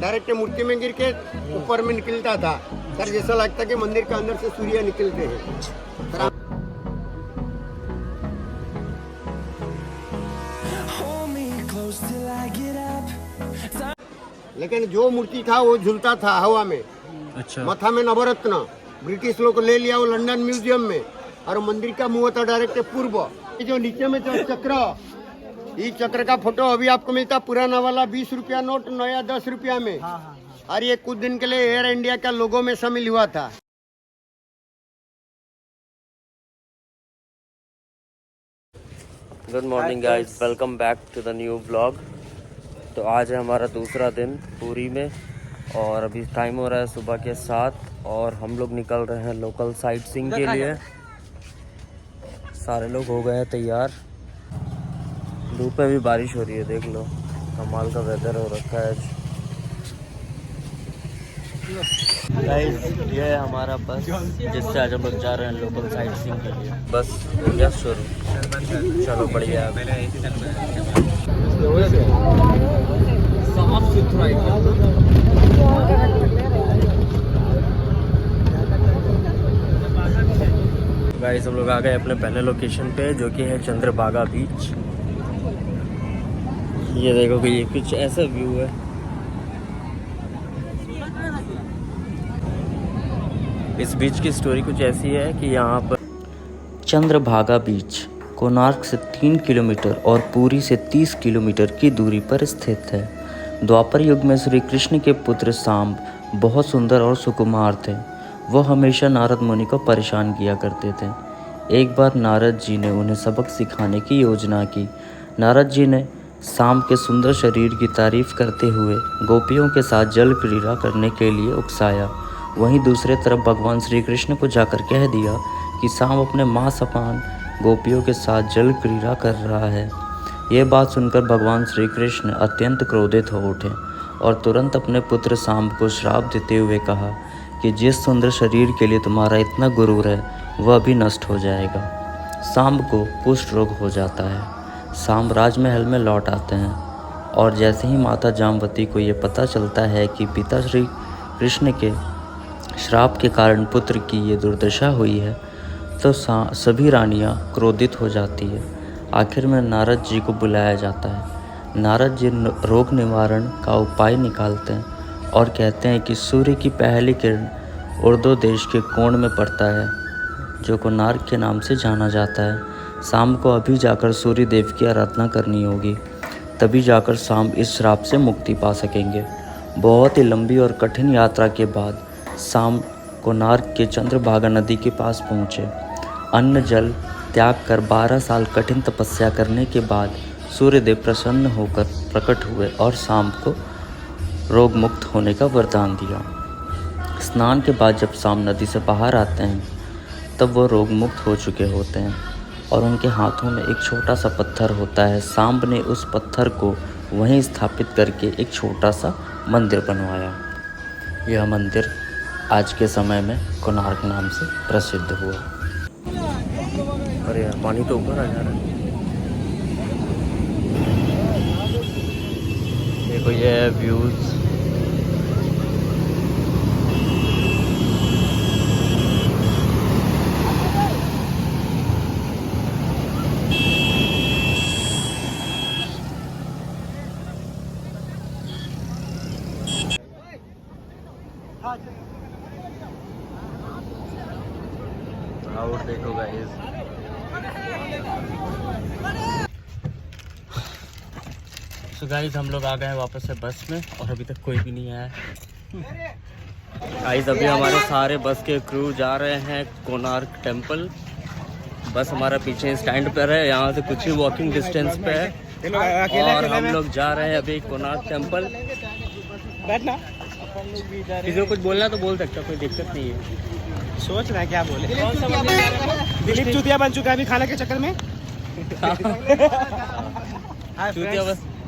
Direct मूर्ति में गिर के ऊपर में निकलता था सर। जैसा लगता कि मंदिर के अंदर से सूर्य निकलते हैं सर। लेकिन जो मूर्ति था वो झूलता था हवा में। अच्छा, माथा में नवरत्न, ब्रिटिश लोग ले लिया वो लंदन म्यूजियम में। और मंदिर का मुंह था डायरेक्ट पूर्व। ये जो नीचे में जो चक्र, ये चक्र का फोटो अभी आपको मिलता पुराना वाला 20 रुपया नोट, नया 10 रुपया में। और ये कुछ दिन के लिए एयर इंडिया का लोगो में शामिल हुआ था। Good morning guys, welcome back to the new vlog. तो आज है हमारा दूसरा दिन पुरी में और अभी टाइम हो रहा है सुबह के 7 और हम लोग निकल रहे हैं लोकल साइट सीइंग के लिए। सारे लोग हो गए हैं तैयार। धूप में भी बारिश हो रही है, देख लो कमाल का वेदर हो रखा है। गाइस ये है हमारा बस जिससे आज हम लोग जा रहे हैं लोकल साइट सीइंग के लिए। बस हो गया शुरू, चलो बढ़िया। साफ सुथरा गाइस हम लोग आ गए अपने पहले लोकेशन पे जो कि है चंद्रभागा बीच। ये देखो कि ये कुछ ऐसा व्यू है। इस बीच की स्टोरी कुछ ऐसी है कि यहाँ पर चंद्रभागा बीच कोणार्क से 3 किलोमीटर और पुरी से 30 किलोमीटर की दूरी पर स्थित है। द्वापर युग में श्री कृष्ण के पुत्र सांब बहुत सुंदर और सुकुमार थे। वह हमेशा नारद मुनि को परेशान किया करते थे। एक बार नारद जी ने उन्हें सबक सिखाने की योजना की। नारद जी ने सांब के सुंदर शरीर की तारीफ करते हुए गोपियों के साथ जल क्रीड़ा करने के लिए उकसाया। वहीं दूसरे तरफ भगवान श्री कृष्ण को जाकर कह दिया कि सांब अपने माँ समान गोपियों के साथ जल क्रीड़ा कर रहा है। यह बात सुनकर भगवान श्री कृष्ण अत्यंत क्रोधित हो उठे और तुरंत अपने पुत्र सांब को श्राप देते हुए कहा कि जिस सुंदर शरीर के लिए तुम्हारा इतना गुरूर है वह भी नष्ट हो जाएगा। सांब को कुष्ठ रोग हो जाता है। सांब राजमहल में लौट आते हैं और जैसे ही माता जामवती को ये पता चलता है कि पिता श्री कृष्ण के श्राप के कारण पुत्र की ये दुर्दशा हुई है तो सभी रानियां क्रोधित हो जाती है। आखिर में नारद जी को बुलाया जाता है। नारद जी रोग निवारण का उपाय निकालते हैं और कहते हैं कि सूर्य की पहली किरण उर्दू देश के कोण में पड़ता है जो कोणार्क के नाम से जाना जाता है। शाम को अभी जाकर सूर्य देव की आराधना करनी होगी, तभी जाकर शाम इस श्राप से मुक्ति पा सकेंगे। बहुत ही लंबी और कठिन यात्रा के बाद शाम कोणार्क के चंद्रभागा नदी के पास पहुँचे। अन्न जल त्याग कर 12 साल कठिन तपस्या करने के बाद सूर्यदेव प्रसन्न होकर प्रकट हुए और शाम को रोग मुक्त होने का वरदान दिया। स्नान के बाद जब शाम नदी से बाहर आते हैं तब वो रोग मुक्त हो चुके होते हैं और उनके हाथों में एक छोटा सा पत्थर होता है। सांब ने उस पत्थर को वहीं स्थापित करके एक छोटा सा मंदिर बनवाया। यह मंदिर आज के समय में कोणार्क नाम से प्रसिद्ध हुआ। अरे यार पानी तो ऊपर आ जा रहा है। देखो ये है व्यूज। क्राउड देखो गाइस। तो गाइस हम लोग आ गए हैं वापस से बस में और अभी तक कोई भी नहीं आया है। गाइस अभी हमारे सारे बस के क्रू जा रहे हैं कोणार्क टेम्पल। बस हमारा पीछे स्टैंड पर है, यहाँ से कुछ ही वॉकिंग डिस्टेंस पे है और हम लोग जा रहे हैं अभी कोणार्क टेम्पल। बैठना, किसी को कुछ बोलना तो बोल सकता, कोई दिक्कत नहीं है। सोच रहा है क्या बोले। दिलीप चूतिया बन चुका है अभी खाने के चक्कर में।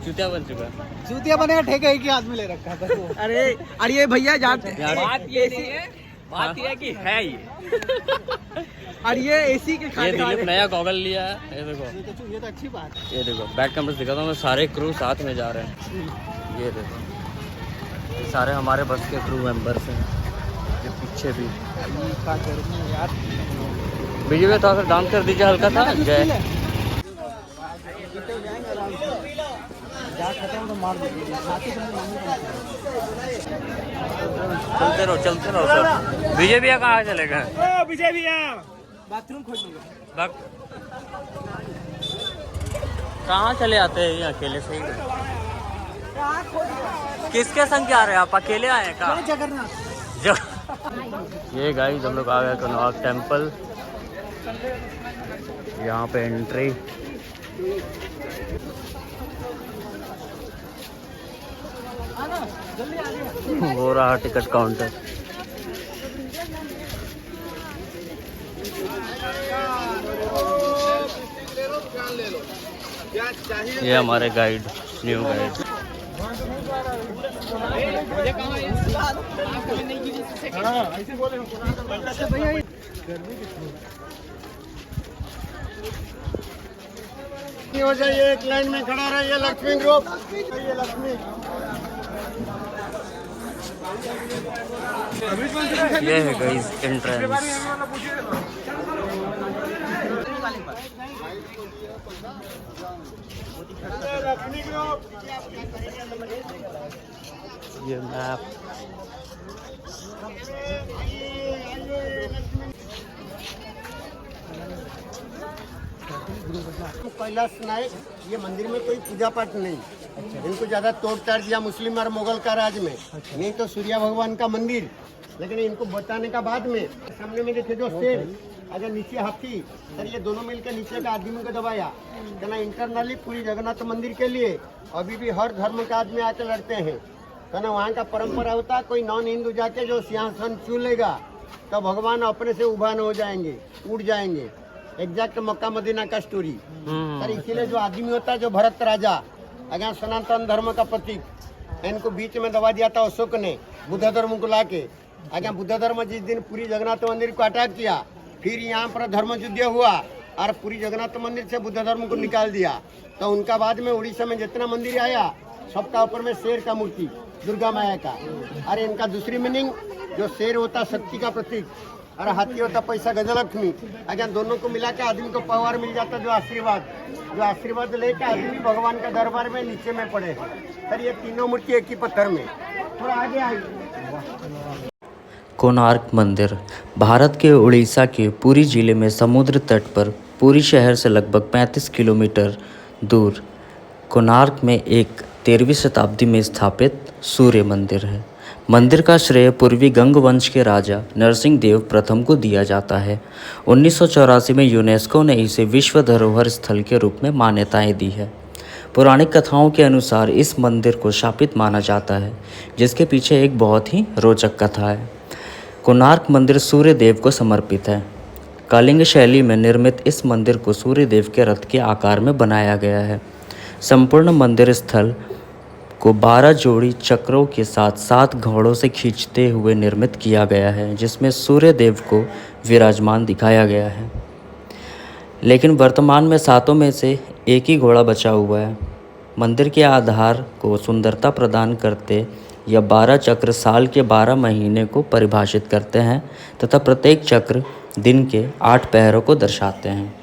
चूतिया बन चुका। चूतिया बनेगा ठेका एक ही आदमी ले रखा है। अरे ये भैया बात ये कि है ये। और ये एसी के खाने। ये दिलीप नया गॉगल लिया है, ये देखो। ये तो अच्छी बात है। ये देखो बैक कैमरा दिखाता हूँ मैं, सारे क्रू साथ में जा रहे हैं। ये देखो सारे हमारे बस के क्रू मेंबर्स हैं, ये पीछे भी। बीच में थोड़ा सा डांस कर दीजिए हल्का था। जय चलते रहो सर। विजय भैया कहाँ चले गए? विजय भैया बाथरूम खोजूंगा। कहाँ चले आते हैं ये अकेले से ही? किसके संग आ रहे हैं आप? अकेले आए हैं कहाँ? जगन्नाथ। ये गाइस हम लोग आ गए कोणार्क टेम्पल। यहाँ पे एंट्री। हो रहा टिकट काउंटर। ये हमारे गाइड, न्यू गाइड। हो जाइए, एक लाइन में खड़ा रहिए। लक्ष्मी ग्रुप, ये लक्ष्मी। ये है गाइस एंट्रेंस। ये मैप। कैलाश नायक, ये मंदिर में कोई पूजा पाठ नहीं। इनको ज्यादा तोड़ ताड़ दिया मुस्लिम और मुगल का राज में। नहीं तो सूर्य भगवान का मंदिर, लेकिन इनको बताने का बाद में। सामने में देखे जो शेर, अगर नीचे हाथी, सर ये दोनों मिलकर नीचे का आदमी को दबाया। कहना इंटरनली पूरी जगन्नाथ मंदिर के लिए अभी भी हर धर्म का आदमी आके लड़ते हैं। कहना वहाँ का परंपरा होता है, कोई नॉन हिंदू जाके जो सिंहासन छू लेगा तो भगवान अपने से उभान हो जाएंगे, उड़ जाएंगे। एग्जैक्ट मक्का मदीना का स्टोरी। सर इसीलिए जो आदमी होता है, जो भरत राजा, अगर सनातन धर्म का प्रतीक, इनको बीच में दबा दिया था अशोक ने बुद्ध धर्म को लाके। अगर बुद्ध धर्म जिस दिन पूरी जगन्नाथ मंदिर को अटैक किया, फिर यहाँ पर धर्म युद्ध हुआ और पूरी जगन्नाथ मंदिर से बुद्ध धर्म को निकाल दिया। तो उनका बाद में उड़ीसा में जितना मंदिर आया, सबका ऊपर में शेर का मूर्ति, दुर्गा माया का। अरे इनका दूसरी मीनिंग, जो शेर होता शक्ति का प्रतीक और हाथी होता पैसा गजलक्ष्मी। अगर दोनों को मिला के आदमी को पावर मिल जाता, जो आशीर्वाद लेके आदमी भगवान का दरबार में नीचे में पड़े हैं। सर ये तीनों मूर्ति एक ही पत्थर में। थोड़ा आगे आइए। कोणार्क मंदिर भारत के उड़ीसा के पुरी जिले में समुद्र तट पर पुरी शहर से लगभग 35 किलोमीटर दूर कोणार्क में एक 13वीं शताब्दी में स्थापित सूर्य मंदिर है। मंदिर का श्रेय पूर्वी गंग वंश के राजा नरसिंह देव प्रथम को दिया जाता है। 1984 में यूनेस्को ने इसे विश्व धरोहर स्थल के रूप में मान्यताएं दी है। पौराणिक कथाओं के अनुसार इस मंदिर को शापित माना जाता है, जिसके पीछे एक बहुत ही रोचक कथा है। कोणार्क मंदिर सूर्य देव को समर्पित है। कलिंग शैली में निर्मित इस मंदिर को सूर्य देव के रथ के आकार में बनाया गया है। संपूर्ण मंदिर स्थल को 12 जोड़ी चक्रों के साथ 7 घोड़ों से खींचते हुए निर्मित किया गया है, जिसमें सूर्य देव को विराजमान दिखाया गया है। लेकिन वर्तमान में 7 में से एक ही घोड़ा बचा हुआ है। मंदिर के आधार को सुंदरता प्रदान करते यह 12 चक्र साल के 12 महीने को परिभाषित करते हैं तथा प्रत्येक चक्र दिन के 8 पहरों को दर्शाते हैं।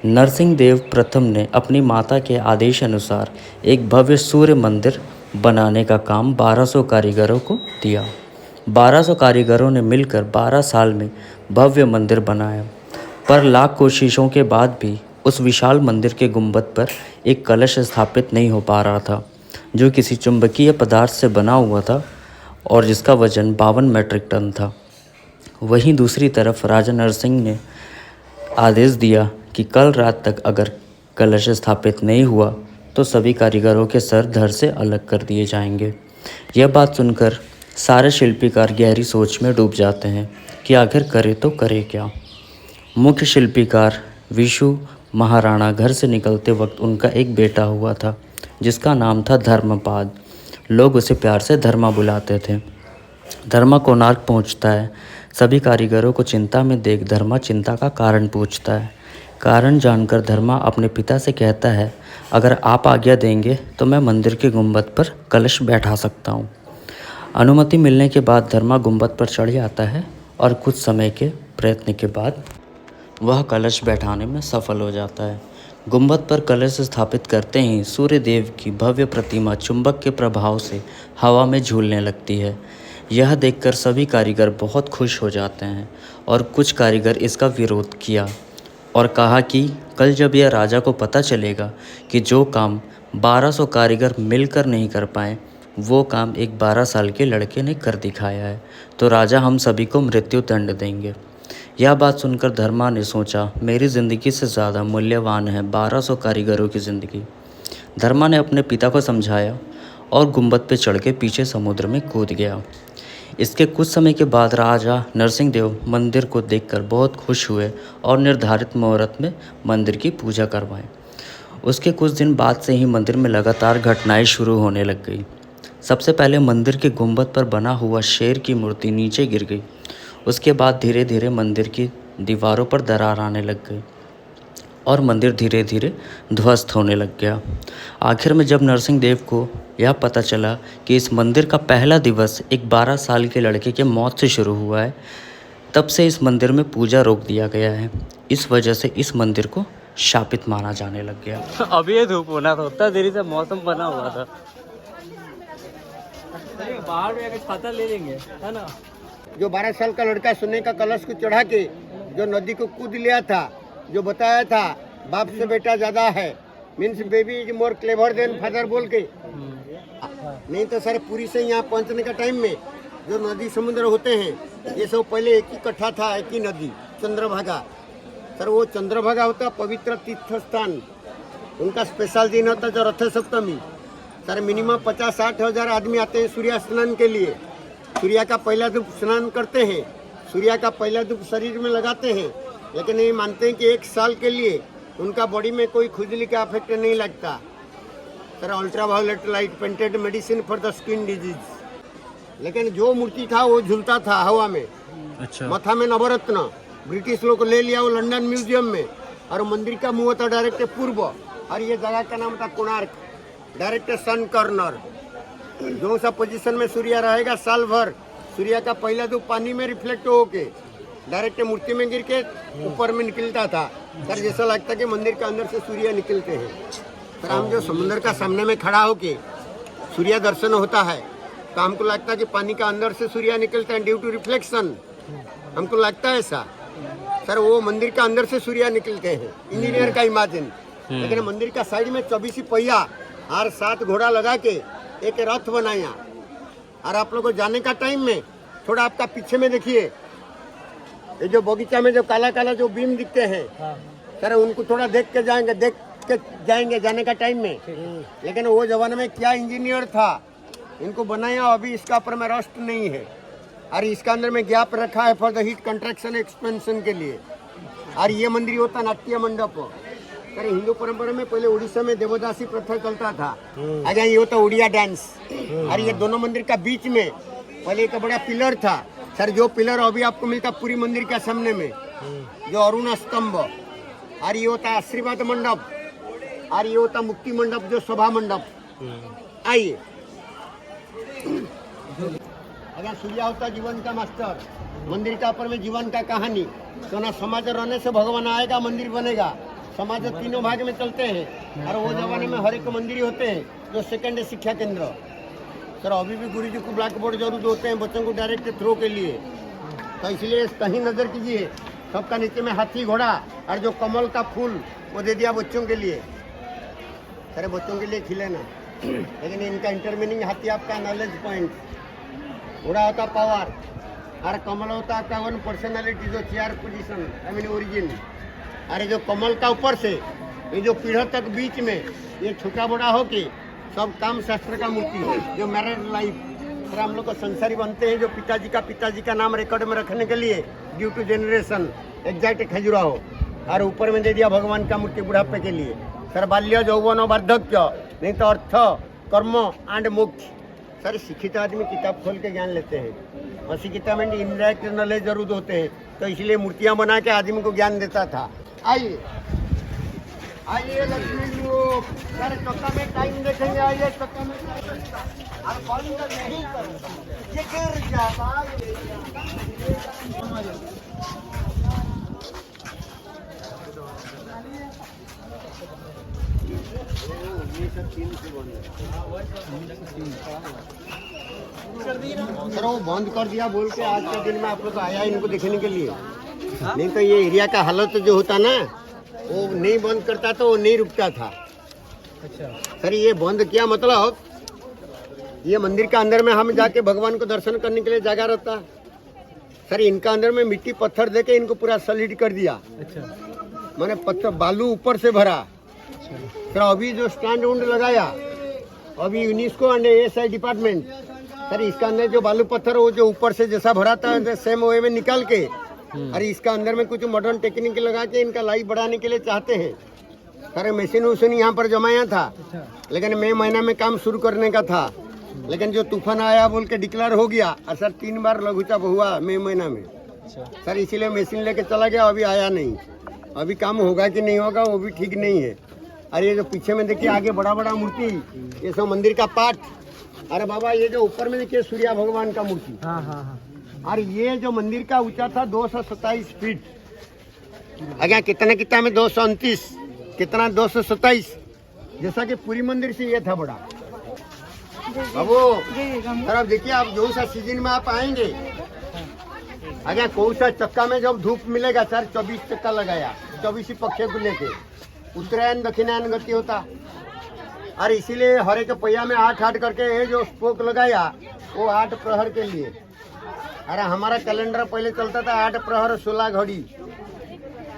नरसिंह देव प्रथम ने अपनी माता के आदेश अनुसार एक भव्य सूर्य मंदिर बनाने का काम 1200 कारीगरों को दिया। 1200 कारीगरों ने मिलकर 12 साल में भव्य मंदिर बनाया, पर लाख कोशिशों के बाद भी उस विशाल मंदिर के गुंबद पर एक कलश स्थापित नहीं हो पा रहा था, जो किसी चुंबकीय पदार्थ से बना हुआ था और जिसका वजन 52 मीट्रिक टन था। वहीं दूसरी तरफ राजा नरसिंह ने आदेश दिया कि कल रात तक अगर कलश स्थापित नहीं हुआ तो सभी कारीगरों के सर धड़ से अलग कर दिए जाएंगे। यह बात सुनकर सारे शिल्पीकार गहरी सोच में डूब जाते हैं कि आखिर करे तो करे क्या। मुख्य शिल्पीकार विशु महाराणा घर से निकलते वक्त उनका एक बेटा हुआ था, जिसका नाम था धर्मपाद। लोग उसे प्यार से धर्मा बुलाते थे। धर्मा कोणार्क पहुंचता है। सभी कारीगरों को चिंता में देख धर्मा चिंता का कारण पूछता है। कारण जानकर धर्मा अपने पिता से कहता है, अगर आप आज्ञा देंगे तो मैं मंदिर के गुंबद पर कलश बैठा सकता हूँ। अनुमति मिलने के बाद धर्मा गुंबद पर चढ़ जाता है और कुछ समय के प्रयत्न के बाद वह कलश बैठाने में सफल हो जाता है। गुंबद पर कलश स्थापित करते ही सूर्य देव की भव्य प्रतिमा चुंबक के प्रभाव से हवा में झूलने लगती है। यह देखकर सभी कारीगर बहुत खुश हो जाते हैं और कुछ कारीगर इसका विरोध किया और कहा कि कल जब यह राजा को पता चलेगा कि जो काम 1200 कारीगर मिलकर नहीं कर पाए वो काम एक 12 साल के लड़के ने कर दिखाया है, तो राजा हम सभी को मृत्यु दंड देंगे। यह बात सुनकर धर्मा ने सोचा, मेरी ज़िंदगी से ज़्यादा मूल्यवान है 1200 कारीगरों की ज़िंदगी। धर्मा ने अपने पिता को समझाया और गुंबद पर चढ़ के पीछे समुद्र में कूद गया। इसके कुछ समय के बाद राजा नरसिंह देव मंदिर को देखकर बहुत खुश हुए और निर्धारित मुहूर्त में मंदिर की पूजा करवाएं। उसके कुछ दिन बाद से ही मंदिर में लगातार घटनाएं शुरू होने लग गई। सबसे पहले मंदिर के गुंबद पर बना हुआ शेर की मूर्ति नीचे गिर गई। उसके बाद धीरे धीरे मंदिर की दीवारों पर दरार आने लग गई और मंदिर धीरे धीरे ध्वस्त होने लग गया। आखिर में जब नरसिंह देव को यह पता चला कि इस मंदिर का पहला दिवस एक 12 साल के लड़के के मौत से शुरू हुआ है, तब से इस मंदिर में पूजा रोक दिया गया है। इस वजह से इस मंदिर को शापित माना जाने लग गया। अभी ये धूप होना था, उतना देरी से मौसम बना हुआ था। बाहर में छाता ले लेंगे, है ना। जो 12 साल का लड़का सोने का कलश को चढ़ा के जो नदी को कूद लिया था, जो बताया था बाप से बेटा ज्यादा है, means baby is more clever than father बोल के, नहीं तो सर पूरी से यहाँ पहुँचने का टाइम में जो नदी समुद्र होते हैं ये सब पहले एक ही कट्ठा था, एक ही नदी चंद्रभागा। सर वो चंद्रभागा होता पवित्र तीर्थ स्थान, उनका स्पेशल दिन होता जो रथ सप्तमी। सर मिनिमम 50-60 हज़ार आदमी आते हैं सूर्य स्नान के लिए। सूर्य का पहला धूप स्नान करते हैं, सूर्य का पहला धूप शरीर में लगाते हैं, लेकिन ये मानते हैं कि एक साल के लिए उनका बॉडी में कोई खुजली का इफेक्ट नहीं लगता। Sir ultraviolet light painted medicine for the skin disease. लेकिन जो मूर्ति था वो झूलता था हवा में। अच्छा। माथा में नवरत्न, ब्रिटिश लोग ले लिया वो लंदन म्यूजियम में, और मंदिर का मुंह था डायरेक्ट पूर्व, और ये जगह का नाम था कोणार्क, डायरेक्ट सन कॉर्नर। जो सा पोजीशन में सूर्य रहेगा साल भर, सूर्य का पहला धूप पानी में रिफ्लेक्ट होके डायरेक्ट मूर्ति में गिर के ऊपर में निकलता था। सर जैसा लगता कि मंदिर के अंदर से सूर्य निकलते हैं। सर हम जो समुद्र का सामने में खड़ा होके सूर्य दर्शन होता है तो हमको लगता है कि पानी का अंदर से सूर्य निकलता है ड्यू टू रिफ्लेक्शन, हमको लगता है ऐसा। सर वो मंदिर का अंदर से सूर्य निकलते हैं, इंजीनियर का इमेजिन। लेकिन मंदिर का साइड में 24 पहिया और 7 घोड़ा लगा के एक रथ बनाया। और आप लोग को जाने का टाइम में थोड़ा आपका पीछे में देखिए, ये जो बगीचा में जो काला काला जो बीम दिखते हैं, सर उनको थोड़ा देख के जाएंगे जाने का टाइम में। लेकिन वो जमाने में क्या इंजीनियर था, इनको बनाया, अभी इसका ऊपर में रस्ट नहीं है, और इसका अंदर में गैप रखा है for the heat contraction expansion के लिए। और ये मंदिर होता नाट्य मंडप। सर हिंदू परंपरा में पहले उड़ीसा में देवदासी प्रथा चलता था, आगे ये होता उड़िया डांस। और ये दोनों मंदिर का बीच में पहले एक बड़ा पिलर था। सर जो पिलर अभी आपको मिलता पूरी मंदिर के सामने में, जो अरुण स्तंभ, और ये होता आशीर्वाद मंडप, और ये होता मुक्ति मंडप जो सभा मंडप। आइए अगर सूर्य होता जीवन का मास्टर, मंदिर का ऊपर में जीवन का कहानी, तो ना समाज रहने से भगवान आएगा मंदिर बनेगा। समाज 3 भाग में चलते हैं, और वो जमाने में हर एक मंदिर होते हैं जो सेकेंड शिक्षा केंद्र। सर अभी भी गुरु जी को ब्लैक बोर्ड जरूर होते हैं बच्चों को डायरेक्ट थ्रो के लिए, तो इसलिए कहीं नजर कीजिए, सबका नीचे में हाथी घोड़ा और जो कमल का फूल वो दे दिया बच्चों के लिए। सर बच्चों के लिए खिले ना, लेकिन इनका इंटरमीनिंग हाथी आपका नॉलेज पॉइंट, घोड़ा होता पावर, और कमल होता आपका 1 पर्सनैलिटी जो chair position I mean origin. अरे जो कमल का ऊपर से ये जो पीढ़ तक बीच में ये छोटा बड़ा हो के सब काम शास्त्र का मूर्ति है। जो मैरिड लाइफ, सर हम लोग को संसारी बनते हैं जो पिताजी का नाम रिकॉर्ड में रखने के लिए due to generation exact Khajuraho, और ऊपर में दे दिया भगवान का मूर्ति बुढ़ापे के लिए। सर बाल्य यौवन वार्धक्य, नहीं तो अर्थ कर्म एंड मोक्ष। सर शिक्षित आदमी किताब खोल के ज्ञान लेते हैं, अशिक्षित में इनडायरेक्ट नॉलेज जरूर होते हैं, तो इसलिए मूर्तियां बना के आदमी को ज्ञान देता था। आइए आइए लक्ष्मी लोग, सर चक्का में टाइम देखेंगे, आइए चक्का में। सर वो बंद कर दिया बोल के आज के दिन में आप लोग आया इनको देखने के लिए। नहीं तो ये एरिया का हालत जो होता ना, वो नहीं बंद करता तो वो नहीं रुकता था। अच्छा सर ये बंद किया मतलब ये मंदिर के अंदर में हम जाके भगवान को दर्शन करने के लिए जगह रहता। सर इनका अंदर में मिट्टी पत्थर देके इनको पूरा सॉलिड कर दिया। अच्छा मैंने पत्थर बालू ऊपर से भरा। सर अभी जो स्टैंड उंड लगाया अभी UNESCO and ASI department, sir इसका अंदर जो बालू पत्थर वो जो ऊपर से जैसा भरा था सेम वे में निकाल के अरे इसका अंदर में कुछ मॉडर्न टेक्निक लगा के इनका लाइफ बढ़ाने के लिए चाहते हैं। सर मशीन वशीन यहाँ पर जमाया था, लेकिन मई महीना में काम शुरू करने का था, लेकिन जो तूफान आया बोल के डिक्लेयर हो गया और सर 3 बार लघुचाप हुआ मई महीना में। सर इसीलिए मशीन लेके चला गया, अभी आया नहीं। अभी काम होगा कि नहीं होगा वो भी ठीक नहीं है। अरे ये जो पीछे में देखिए आगे बड़ा बड़ा मूर्ति, ये सब मंदिर का पाठ। अरे बाबा ये जो ऊपर में देखिए सूर्य भगवान का मूर्ति। और ये जो मंदिर का ऊंचा था 227 फीट। अगर कितना में 229 कितना 227, जैसा कि पूरी मंदिर से ये था बड़ा। बाबू सर अब देखिए आप जो सा सीजन में आप आएंगे, अगर कौन सा चक्का में जब धूप मिलेगा सर 24 चक्का लगाया, 24 पक्षे को लेके उत्तरायण दक्षिणायन गति होता। और इसीलिए हरे के पहिया में 8 करके ये जो स्पोक लगाया वो 8 प्रहर के लिए। अरे हमारा कैलेंडर पहले चलता था 8 प्रहर 16 घड़ी।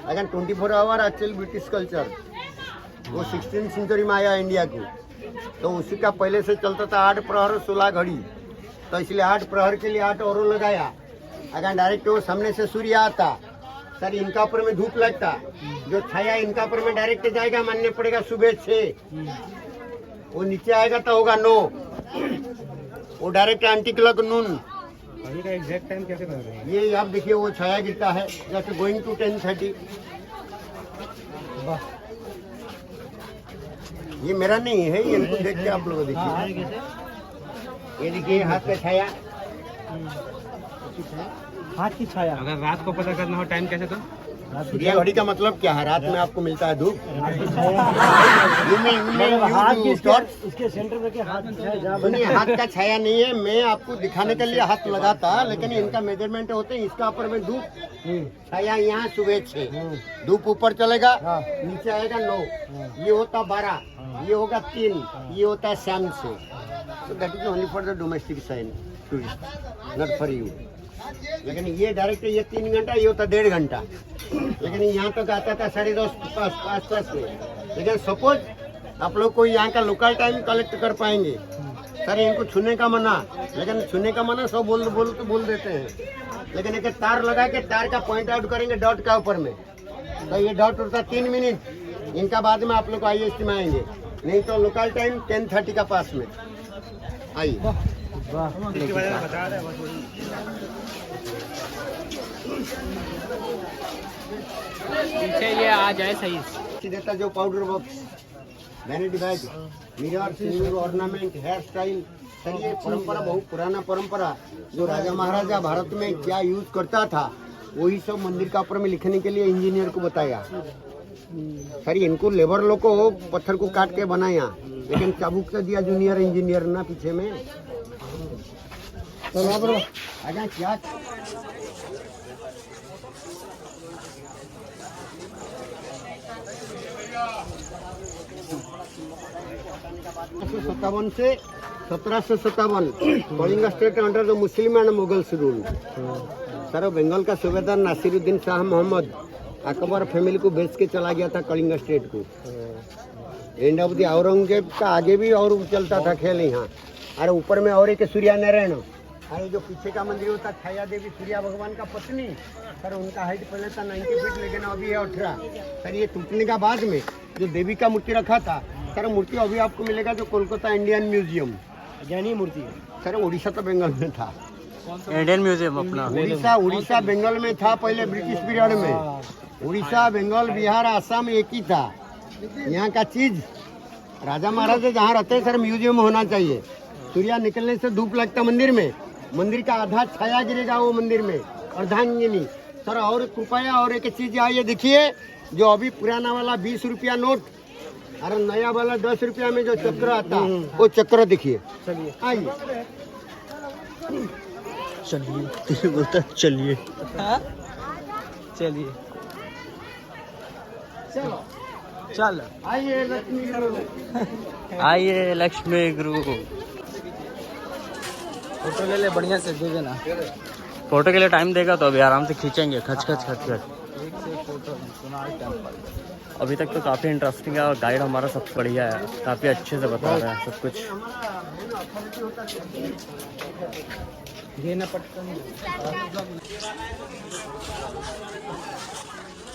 अगर 24 आवर एक्चुअल ब्रिटिश कल्चर वो 16th सेंचुरी में आया इंडिया को, तो उसी का पहले से चलता था 8 प्रहर 16 घड़ी। तो इसलिए 8 प्रहर के लिए 8 और लगाया। अगर डायरेक्ट वो सामने से सूर्य आता सर इनका ऊपर में धूप लगता, जो छाया इनका ऊपर में डायरेक्ट जाएगा, मानने पड़ेगा सुबह 6, वो नीचे आएगा तो होगा 9, वो डायरेक्ट एंटी क्लॉक नून। का एग्जैक्ट टाइम कैसे कर रहे हैं? ये आप देखिए वो छाया गिरता है जैसे गोइंग टू 10:30। ये मेरा नहीं है, ये इनको देख के आप लोग देखिए। ये देखिए हाथ पे छाया, हाथ की छाया। अगर रात को पता करना हो टाइम कैसे तो? सूर्य घड़ी का मतलब क्या है? रात में आपको मिलता है धूप। इसके सेंटर में क्या हाथ छाया? सुनिए हाथ का छाया नहीं है, मैं आपको दिखाने के लिए हाथ लगाता, लेकिन इनका मेजरमेंट होते हैं। इसका ऊपर में धूप छाया यहाँ सुबह 6, धूप ऊपर चलेगा नीचे आएगा 9, ये होता 12, ये होगा 3, ये होता है शाम से। तो that is only for the domestic sign tourist, not for you. लेकिन ये डायरेक्ट ये 3 घंटा, ये होता 1.5 घंटा, लेकिन यहाँ तक आता था 10:30 आस-पास में। लेकिन सपोज आप लोग कोई यहाँ का लोकल टाइम कलेक्ट कर पाएंगे सर, इनको छूने का मना, लेकिन छूने का मना सब बोल देते हैं। लेकिन एक तार लगा के तार का पॉइंट आउट करेंगे डॉट का ऊपर में, तो ये डॉट उठता 3 मिनट। इनका बाद में आप लोग IST में आएंगे, नहीं तो लोकल टाइम 10:30 का पास में आइए। पीछे ये आ जाए सही देता जो powder box, vanity bag, mirror, सिंदूर, ऑर्नामेंट, हेयर स्टाइल। सर ये परंपरा बहुत पुराना परंपरा, जो राजा महाराजा भारत में क्या यूज करता था वही सब मंदिर का ऊपर में लिखने के लिए इंजीनियर को बताया। सर इनको लेबर लोग को पत्थर को काट के बनाया, लेकिन चाबुक से दिया जूनियर इंजीनियर ना पीछे में। तो आगे क्या 1757 से 1757 Kaling state under the Muslim and Mughals rule. Sir Bengal का सूबेदार नासिरुद्दीन शाह मोहम्मद अकबर फैमिली को बेच के चला गया था कलिंग स्टेट को। एंड ऑफ द औरंगजेब का आगे भी और चलता था खेल यहाँ। अरे ऊपर में और एक सूर्य नारायण, अरे जो पीछे का मंदिर होता छाया देवी सूर्य भगवान का पत्नी। सर उनका हाइट पहले था 90 फीट, लेकिन अभी है 18। सर ये टूटने का बाद में जो देवी का मूर्ति रखा था, सर मूर्ति अभी आपको मिलेगा जो कोलकाता इंडियन म्यूजियम। जैनी मूर्ति है सर, उड़ीसा तो बंगाल में था। इंडियन म्यूजियम अपना उड़ीसा बंगाल में था पहले ब्रिटिश पीरियड में। उड़ीसा बंगाल बिहार आसाम एक ही था। यहाँ का चीज राजा महाराजा जहाँ रहते हैं सर म्यूजियम होना चाहिए। सूर्य निकलने से धूप लगता मंदिर में, मंदिर का आधा छाया गिरेगा वो मंदिर में। अर्धांगिनी सर, और कृपया और एक चीज आइए देखिए, जो अभी पुराना वाला 20 रुपया नोट और नया वाला 10 रुपया में जो चक्र आता है वो चक्र देखिए। चलिए आइए चलिए बोलता चलिए। चलिए चलो चल आइए लक्ष्मी गुरु। आइए लक्ष्मी गुरु। फोटो ले ले बढ़िया से, दे देना। फोटो के लिए टाइम देगा तो अभी आराम से खींचेंगे, खच खच खच खच। एक से फोटो सोनार टेम्पल। अभी तक तो काफ़ी इंटरेस्टिंग है और गाइड हमारा सब बढ़िया है, काफ़ी अच्छे से बता रहा है सब कुछ। ये ना पटकन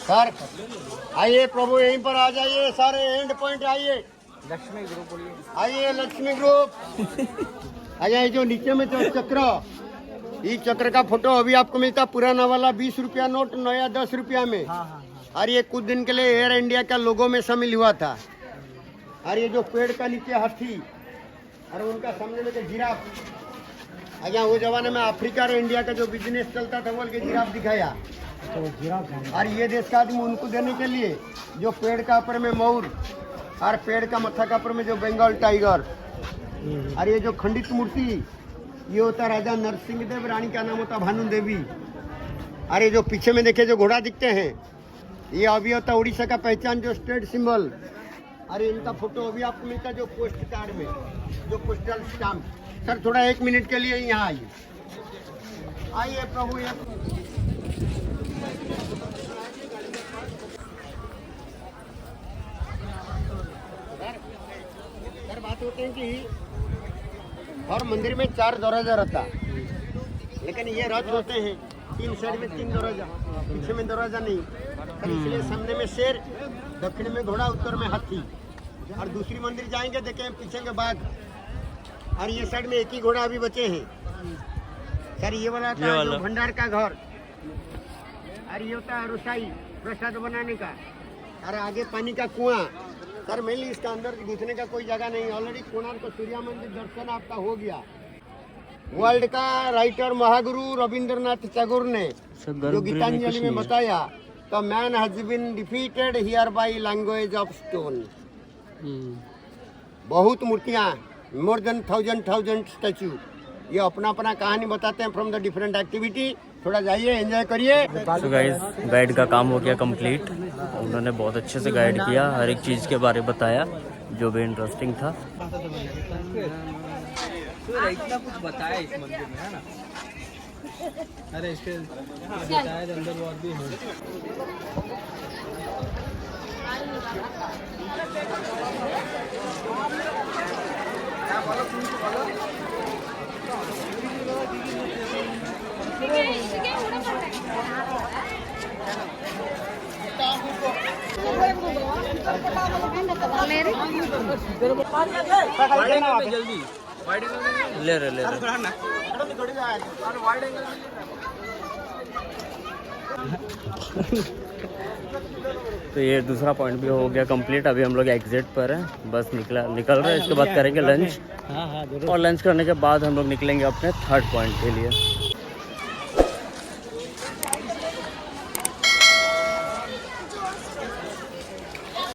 सर आइए प्रभु, यहीं पर आ जाइए, सारे एंड पॉइंट आइए। लक्ष्मी ग्रुप बोलिए। आइए लक्ष्मी ग्रुप। आइए, जो नीचे में जो चक्र, ये चक्र का फोटो अभी आपको मिलता पुराना वाला 20 रुपया नोट, नया 10 रुपया में। हाँ हाँ और ये कुछ दिन के लिए एयर इंडिया का लोगो में शामिल हुआ था। और ये जो पेड़ का नीचे हाथी और उनका सामने में जिराफ, अगर वो जमाने में अफ्रीका और इंडिया का जो बिजनेस चलता था बोल के जिराफ दिखाया। तो जिराफ। और ये देश का आदमी उनको देने के लिए जो पेड़ का ऊपर में मोर और पेड़ का मत्था का ऊपर में जो बंगाल टाइगर, और ये जो खंडित मूर्ति ये होता राजा नरसिंह देव, रानी का नाम होता भानु देवी। और ये जो पीछे में देखे जो घोड़ा दिखते हैं ये अभी होता उड़ीसा का पहचान जो स्टेट सिंबल। अरे इनका फोटो अभी आपको मिलता जो पोस्ट कार्ड में, जो पोस्टल स्टैम्प। सर थोड़ा 1 मिनट के लिए यहाँ आइए। आइए प्रभु, ये सर बात होते हैं कि हर मंदिर में 4 दरवाजा रहता, लेकिन ये रथ होते हैं 3 साइड में 3 दरवाजा, पीछे में दरवाजा नहीं। सर इसलिए सामने में शेर, दक्षिण में घोड़ा, उत्तर में हाथी। और दूसरी मंदिर जाएंगे देखें पीछे के बाघ, और ये साइड में एक ही घोड़ा अभी बचे हैं। सर ये वाला था जो भंडार का घर, और ये होता है रसोई प्रसाद बनाने का, और आगे पानी का कुआं। सर मेनली इसका अंदर घुसने का कोई जगह नहीं, ऑलरेडी कोणार्क को सूर्य मंदिर दर्शन आपका हो गया। वर्ल्ड का राइटर महागुरु रविंद्रनाथ टैगोर ने जो गीतांजलि में बताया, तो man has been defeated here by language of stone. बहुत मूर्तियाँ, मोर देन 1000 स्टैचू, ये अपना अपना कहानी बताते हैं फ्रॉम द डिफरेंट एक्टिविटी। थोड़ा जाइए, एंजॉय करिए। तो गाइस गाइड का काम हो गया कंप्लीट। उन्होंने बहुत अच्छे से गाइड किया, हर एक चीज़ के बारे में बताया जो भी इंटरेस्टिंग था। इतना कुछ बताया इस मंदिर में, है ना? अरे इसके बताया अंदर और भी है। जल्दी ले रहे तो ये दूसरा पॉइंट भी हो गया कंप्लीट। अभी हम लोग एग्जिट पर हैं, बस निकल रहे हैं। इसके बाद करेंगे लंच, हाँ हाँ और लंच करने के बाद हम लोग निकलेंगे अपने 3rd पॉइंट के लिए।